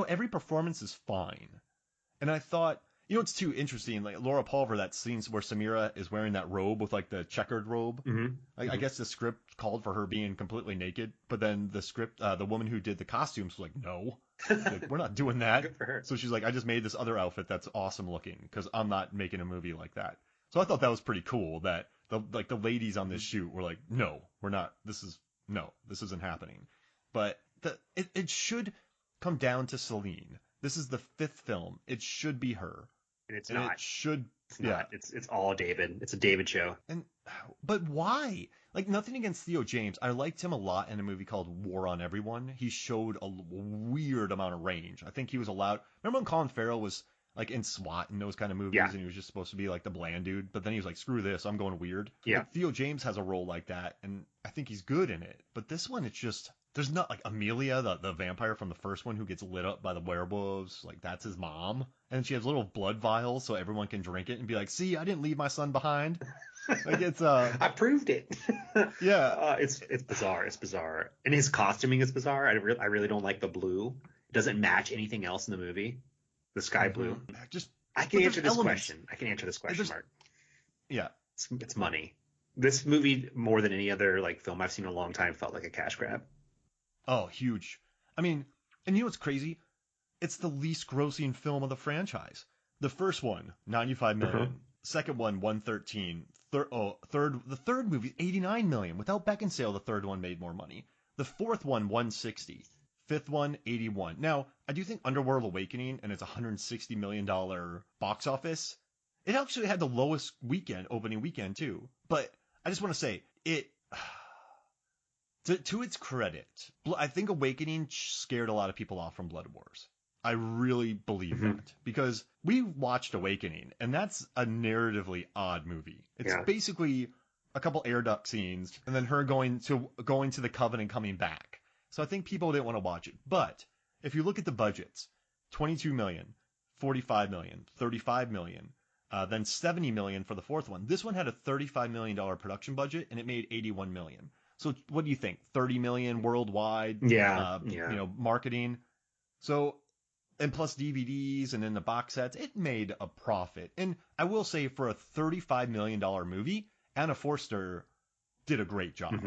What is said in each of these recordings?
every performance is fine. And I thought, it's too interesting. Like Laura Pulver, that scene where Samira is wearing that robe with like the checkered robe. I guess the script called for her being completely naked, but then the script, the woman who did the costumes was like, no, like, we're not doing that. Good for her. So she's like, I just made this other outfit that's awesome looking because I'm not making a movie like that. So I thought that was pretty cool that the ladies on this shoot were like, no, we're not. This isn't happening. But it should come down to Celine. This is the 5th film. It should be her. And it's And not. it should. It's not. It's all David. It's a David show. But why? Like, nothing against Theo James. I liked him a lot in a movie called War on Everyone. He showed a weird amount of range. I think he was allowed. Remember when Colin Farrell was like in SWAT and those kind of movies, and he was just supposed to be like the bland dude, but then he was like, screw this, I'm going weird. Yeah. Like, Theo James has a role like that, and I think he's good in it. But this one, it's just. There's not like Amelia, the vampire from the first one who gets lit up by the werewolves. Like, that's his mom. And she has little blood vials so everyone can drink it and be like, see, I didn't leave my son behind. Like, it's I proved it. Yeah. It's bizarre. It's bizarre. And his costuming is bizarre. I really don't like the blue. It doesn't match anything else in the movie. The sky blue. I can answer this question. Mark. Yeah. It's money. This movie, more than any other like film I've seen in a long time, felt like a cash grab. Oh, huge. I mean, and you know what's crazy? It's the least grossing film of the franchise. The first one, 95 million. Second one, 113. The third movie, 89 million. Without Beckinsale, the third one made more money. The fourth one, 160. Fifth one, 81. Now, I do think Underworld Awakening and its $160 million box office, it actually had the lowest opening weekend too. But I just want to say, to its credit, I think Awakening scared a lot of people off from Blood Wars. I really believe that because we watched Awakening, and that's a narratively odd movie. It's basically a couple air duct scenes, and then her going to the Coven and coming back. So I think people didn't want to watch it. But if you look at the budgets, 22 million, 45 million, 35 million, then 70 million for the fourth one. This one had a $35 million production budget, and it made 81 million. So what do you think? 30 million worldwide, marketing. So, and plus DVDs and then the box sets, it made a profit. And I will say for a $35 million movie, Anna Forster did a great job.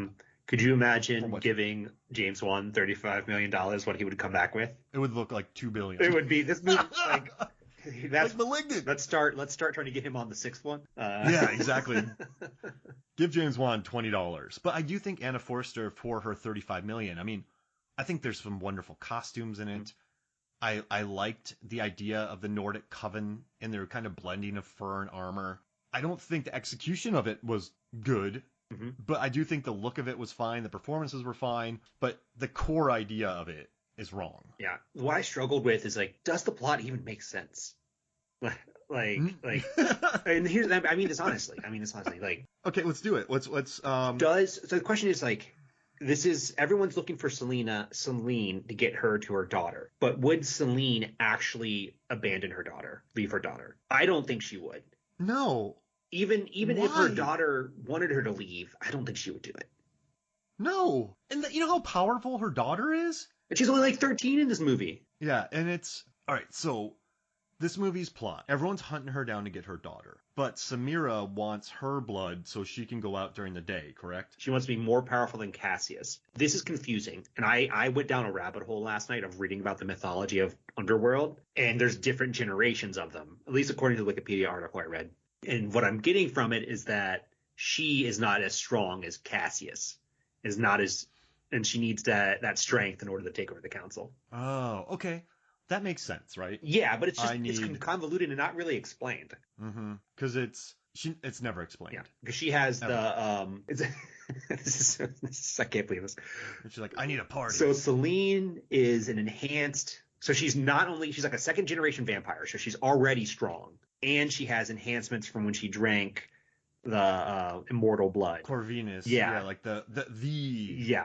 Could you imagine giving James Wan $35 million, what he would come back with? It would look like $2 billion. It would be this movie, like... That's like Malignant. Let's start trying to get him on the 6th one. Yeah, exactly. Give James Wan $20. But I do think Anna Forster for her $35 million. I mean, I think there's some wonderful costumes in it. I liked the idea of the Nordic Coven and their kind of blending of fur and armor. I don't think the execution of it was good, but I do think the look of it was fine. The performances were fine, but the core idea of it is wrong. Yeah. What I struggled with is like, does the plot even make sense? And here's, I mean this honestly, like, okay, let's do it. So the question is like, this is, everyone's looking for Celine to get her to her daughter, but would Celine actually abandon her daughter, leave her daughter? I don't think she would. No. Even if her daughter wanted her to leave, I don't think she would do it. No. And you know how powerful her daughter is? And she's only like 13 in this movie. Yeah, and it's... Alright, so this movie's plot. Everyone's hunting her down to get her daughter. But Samira wants her blood so she can go out during the day, correct? She wants to be more powerful than Cassius. This is confusing. And I went down a rabbit hole last night of reading about the mythology of Underworld. And there's different generations of them, at least according to the Wikipedia article I read. And what I'm getting from it is that she is not as strong as Cassius. And she needs that strength in order to take over the council. Oh, okay. That makes sense, right? Yeah, but it's convoluted and not really explained. Because it's never explained. Yeah, because she has I can't believe this. And she's like, I need a party. So Celine is an enhanced. So she's like a second generation vampire. So she's already strong, and she has enhancements from when she drank the immortal blood. Corvinus. Yeah, like the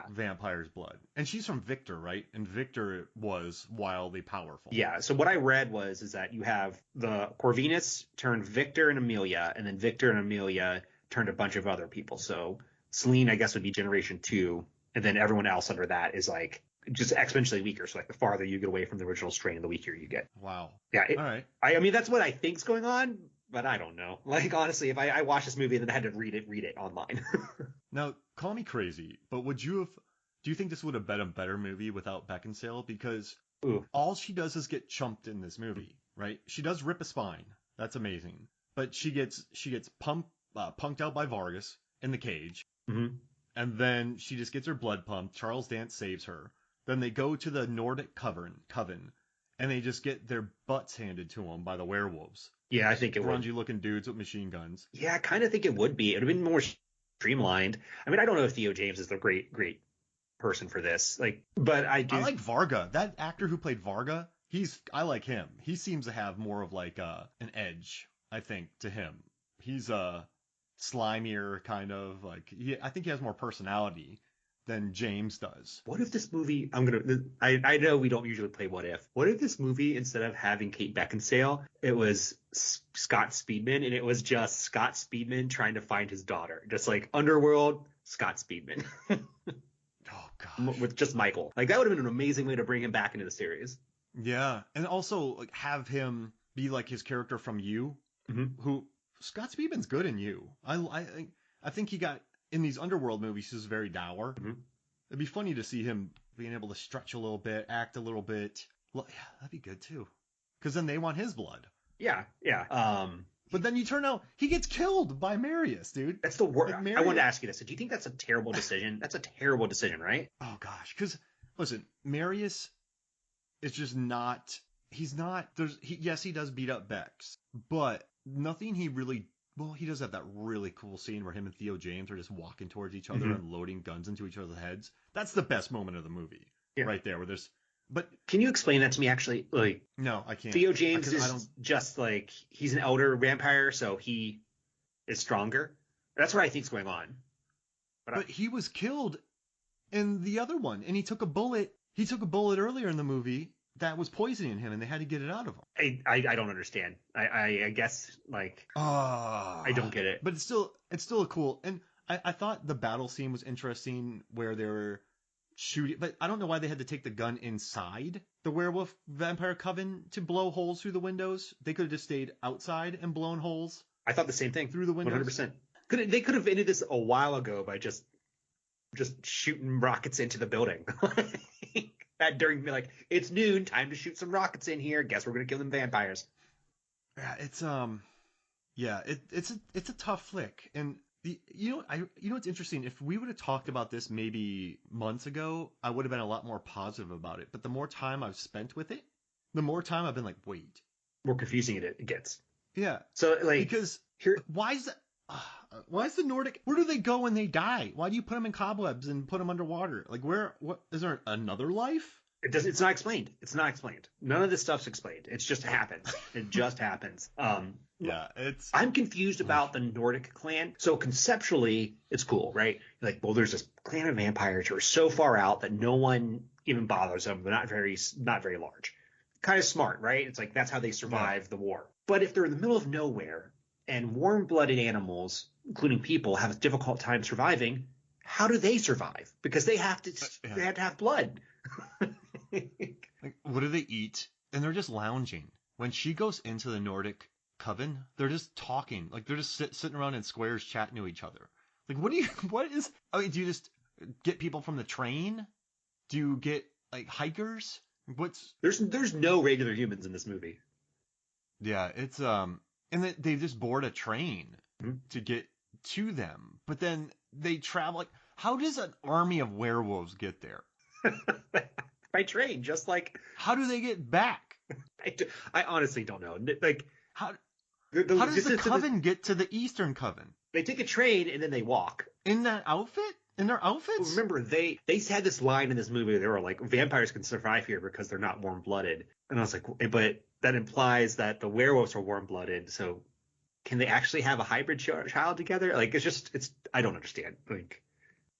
vampire's blood. And she's from Victor, right? And Victor was wildly powerful. Yeah, so what I read is that you have the Corvinus turned Victor and Amelia, and then Victor and Amelia turned a bunch of other people. So Celine, I guess, would be generation 2, and then everyone else under that is like just exponentially weaker. So like the farther you get away from the original strain, the weaker you get. Wow. Yeah. All right. I mean, that's what I think's going on, but I don't know. Like, honestly, if I watched this movie and then I had to read it online. Now, call me crazy, but do you think this would have been a better movie without Beckinsale? Because Ooh. all she does is get chumped in this movie, right? She does rip a spine. That's amazing. But she gets punked out by Vargas in the cage. Mm-hmm. And then she just gets her blood pumped. Charles Dance saves her. Then they go to the Nordic coven, and they just get their butts handed to them by the werewolves. Yeah, I think it would. Grungy looking dudes with machine guns. Yeah, I kind of think it would be. It would have been more streamlined. I mean, I don't know if Theo James is the great person for this. Like, but I do. I like Varga. That actor who played Varga, I like him. He seems to have more of like an edge, I think, to him. He's slimier kind of like I think he has more personality than James does. What if this movie? I know we don't usually play What If. What if this movie, instead of having Kate Beckinsale, it was Scott Speedman, and it was just Scott Speedman trying to find his daughter, just like Underworld, Scott Speedman. Oh gosh. With just Michael. Like that would have been an amazing way to bring him back into the series. Yeah, and also like have him be like his character from You, who Scott Speedman's good in You. I think he got in these Underworld movies. He's very dour. It'd be funny to see him being able to stretch a little bit, act a little bit. Well, yeah, that'd be good too. Because then they want his blood. Yeah. But then you turn out he gets killed by Marius, dude. That's the worst. I wanted to ask you this. Do you think that's a terrible decision? That's a terrible decision, right? Oh gosh, because listen, Marius is just not. He's not. Yes, he does beat up Bex, but nothing he really. Well, he does have that really cool scene where him and Theo James are just walking towards each other and loading guns into each other's heads. That's the best moment of the movie, right there. Where there's. But can you explain that to me? Actually, like no, I can't. Theo James is just like he's an elder vampire, so he is stronger. That's what I think's going on. But he was killed in the other one, and he took a bullet. He took a bullet earlier in the movie that was poisoning him, and they had to get it out of him. I don't understand. I guess like I don't get it. But it's still a cool. And I thought the battle scene was interesting where they were shooting, but I don't know why they had to take the gun inside the werewolf vampire coven to blow holes through the windows. They could have just stayed outside and blown holes. I thought the same thing through the windows. 100%. They could have ended this a while ago by just shooting rockets into the building. That during like it's noon, time to shoot some rockets in here. Guess we're gonna kill them vampires. Yeah, it's a tough flick, and what's interesting? If we would have talked about this maybe months ago, I would have been a lot more positive about it. But the more time I've spent with it, the more time I've been like, wait, more confusing it gets. Yeah. So like because why is that? Why is the Nordic? Where do they go when they die? Why do you put them in cobwebs and put them underwater? Like what is there another life? It's not explained. It's not explained. None of this stuff's explained. It just happens. It just happens. Yeah, I'm confused about the Nordic clan. So conceptually, it's cool, right? Like, well, there's this clan of vampires who are so far out that no one even bothers them. They're not very large. Kind of smart, right? It's like that's how they survive the war. But if they're in the middle of nowhere and warm-blooded animals, including people, have a difficult time surviving, how do they survive? Because they have to have blood. Like, what do they eat? And they're just lounging. When she goes into the Nordic coven, they're just talking. Like they're just sitting around in squares chatting to each other. Like do you just get people from the train? Do you get like hikers? There's no regular humans in this movie. Yeah, it's and they just board a train to get to them. But then they travel. Like, how does an army of werewolves get there? By train, just like. How do they get back? I honestly don't know. Like how does the coven get to the Eastern Coven? They take a train and then they walk. In that outfit? In their outfits? Remember, they had this line in this movie. They were like, vampires can survive here because they're not warm-blooded. And I was like, but that implies that the werewolves are warm-blooded. So can they actually have a hybrid child together? Like, I don't understand. Like,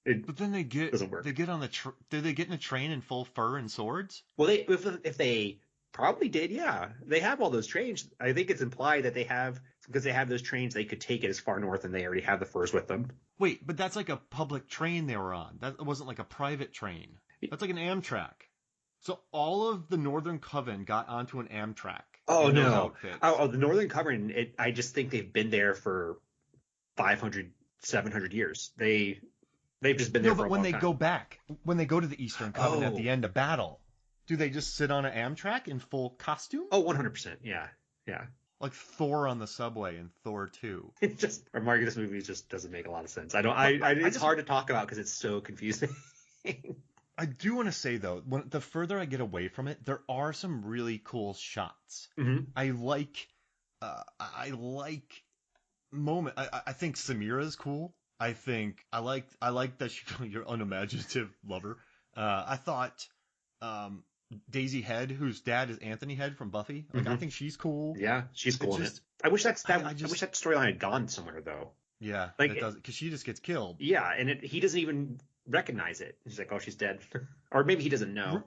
but then doesn't work. They get on do they get in a train in full fur and swords? Well, if they probably did, yeah. They have all those trains. I think it's implied that because they have those trains, they could take it as far north and they already have the furs with them. Wait, but that's like a public train they were on. That wasn't like a private train. That's like an Amtrak. So all of the Northern Coven got onto an Amtrak Oh in those no. outfits. The Northern Covenant, I just think they've been there for 500, 700 years. They've just been there No, for but a when long they time. go back, when they go to the Eastern Coven at Oh. the end of battle, do they just sit on an Amtrak in full costume? Oh, 100%. Yeah. Yeah. Like Thor on the subway in Thor 2. It just, Mark, this movie just doesn't make a lot of sense. It's just, hard to talk about because it's so confusing. I do want to say though, the further I get away from it, there are some really cool shots. Mm-hmm. I like moment. I think Samira's cool. I like that she your unimaginative lover. I thought Daisy Head, whose dad is Anthony Head from Buffy. Like I think she's cool. Yeah, she's cool. Just, I wish I wish that storyline had gone somewhere though. Yeah, like that does because she just gets killed. Yeah, and he doesn't even recognize it. He's like, oh, she's dead, or maybe he doesn't know.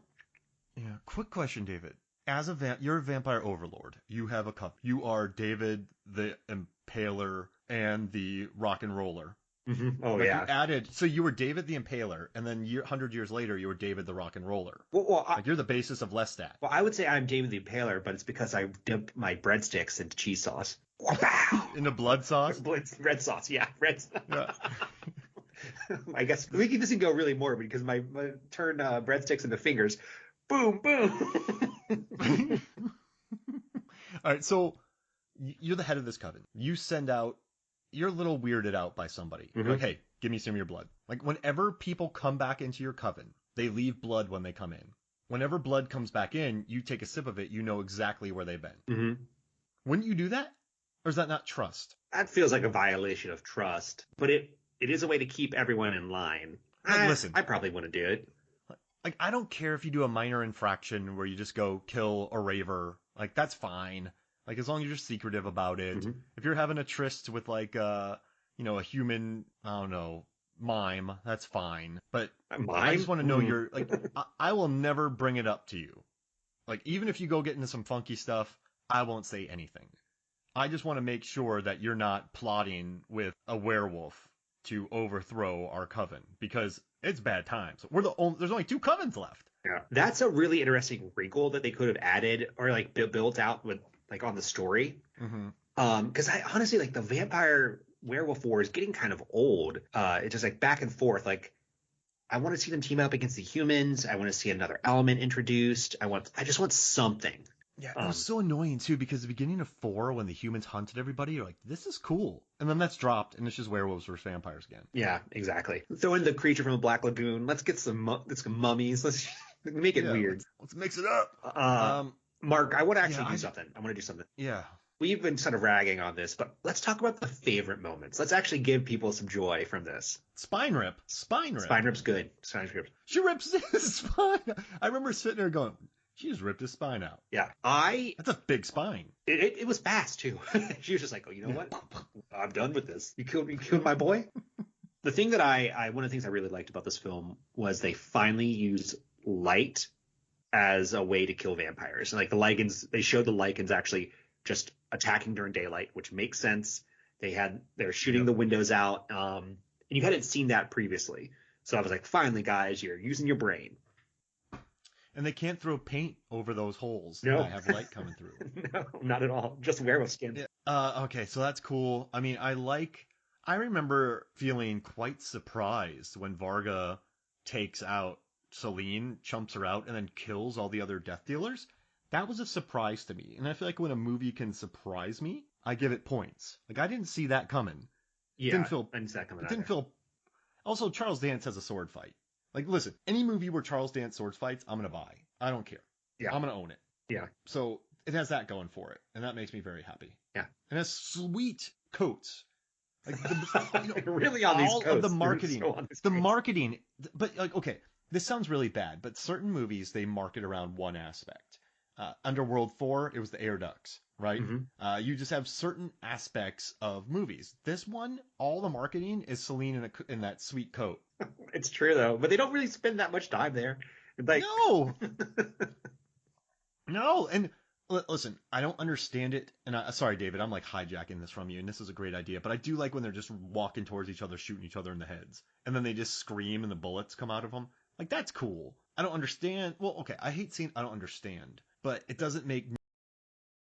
Yeah. Quick question, David. As you're a vampire overlord. You have a cup. You are David the Impaler and the Rock and Roller. Mm-hmm. Oh, like yeah. You added, so you were David the Impaler, and then 100 years later, you were David the Rock and Roller. You're the basis of Lestat. Well, I would say I'm David the Impaler, but it's because I dipped my breadsticks into cheese sauce. Into blood sauce? Red sauce, yeah. Red sauce. Yeah. I guess this can go really morbid because my turn breadsticks into fingers. Boom, boom. All right, so you're the head of this coven. You send out, you're a little weirded out by somebody. You're like, hey, give me some of your blood. Like, whenever people come back into your coven, they leave blood when they come in. Whenever blood comes back in, you take a sip of it, you know exactly where they've been. Mm-hmm. Wouldn't you do that? Or is that not trust? That feels like a violation of trust, but it is a way to keep everyone in line. Listen, I probably wouldn't do it. Like, I don't care if you do a minor infraction where you just go kill a raver. Like, that's fine. Like, as long as you're secretive about it. Mm-hmm. If you're having a tryst with, like, a human, I don't know, mime, that's fine. But I just want to know you're, like, I will never bring it up to you. Like, even if you go get into some funky stuff, I won't say anything. I just want to make sure that you're not plotting with a werewolf to overthrow our coven, because it's bad times. There's only 2 covens left. Yeah, that's a really interesting wrinkle that they could have added or like built out with like on the story. Mm-hmm. Because I honestly like the vampire werewolf war is getting kind of old. It's just like back and forth. Like I want to see them team up against the humans. I want to see another element introduced. I just want something. Yeah, it was so annoying too, because the beginning of 4, when the humans hunted everybody, you're like, this is cool. And then that's dropped, and it's just werewolves versus vampires again. Yeah, exactly. Throw in the creature from the Black Lagoon. Let's get some mummies. Let's make it weird. Let's mix it up. Mark, I want to actually do something. I want to do something. Yeah. We've been sort of ragging on this, but let's talk about the favorite moments. Let's actually give people some joy from this. Spine rip. Spine rip's good. Spine rip. She rips his spine. I remember sitting there going, she just ripped his spine out. Yeah. That's a big spine. It was fast, too. She was just like, oh, you know what? I'm done with this. You killed my boy? The thing that one of the things I really liked about this film was they finally used light as a way to kill vampires. And like the lichens, they showed the lichens actually just attacking during daylight, which makes sense. They're shooting the windows out. And you hadn't seen that previously. So I was like, finally, guys, you're using your brain. And they can't throw paint over those holes that have light coming through. No, not at all. Just werewolf skin. Yeah. Okay, so that's cool. I mean, I remember feeling quite surprised when Varga takes out Celine, chumps her out, and then kills all the other death dealers. That was a surprise to me. And I feel like when a movie can surprise me, I give it points. Like, I didn't see that coming. Yeah, I didn't feel that coming. It didn't feel. Also, Charles Dance has a sword fight. Like, listen, any movie where Charles Dance sword fights, I'm going to buy. I don't care. Yeah. I'm going to own it. Yeah. So it has that going for it. And that makes me very happy. Yeah. And it has sweet coats. Like, really on these coats. All of the marketing. So marketing. But, like, okay, this sounds really bad, but certain movies, they market around one aspect. Underworld 4, it was the air ducts, right? Mm-hmm. You just have certain aspects of movies. This one, all the marketing is Celine in that sweet coat. It's true, though. But they don't really spend that much time there. Like... No! No, and listen, I don't understand it. And sorry, David, I'm like hijacking this from you, and this is a great idea. But I do like when they're just walking towards each other, shooting each other in the heads. And then they just scream and the bullets come out of them. Like, that's cool. I don't understand. Well, okay, I hate seeing I don't understand, but it doesn't make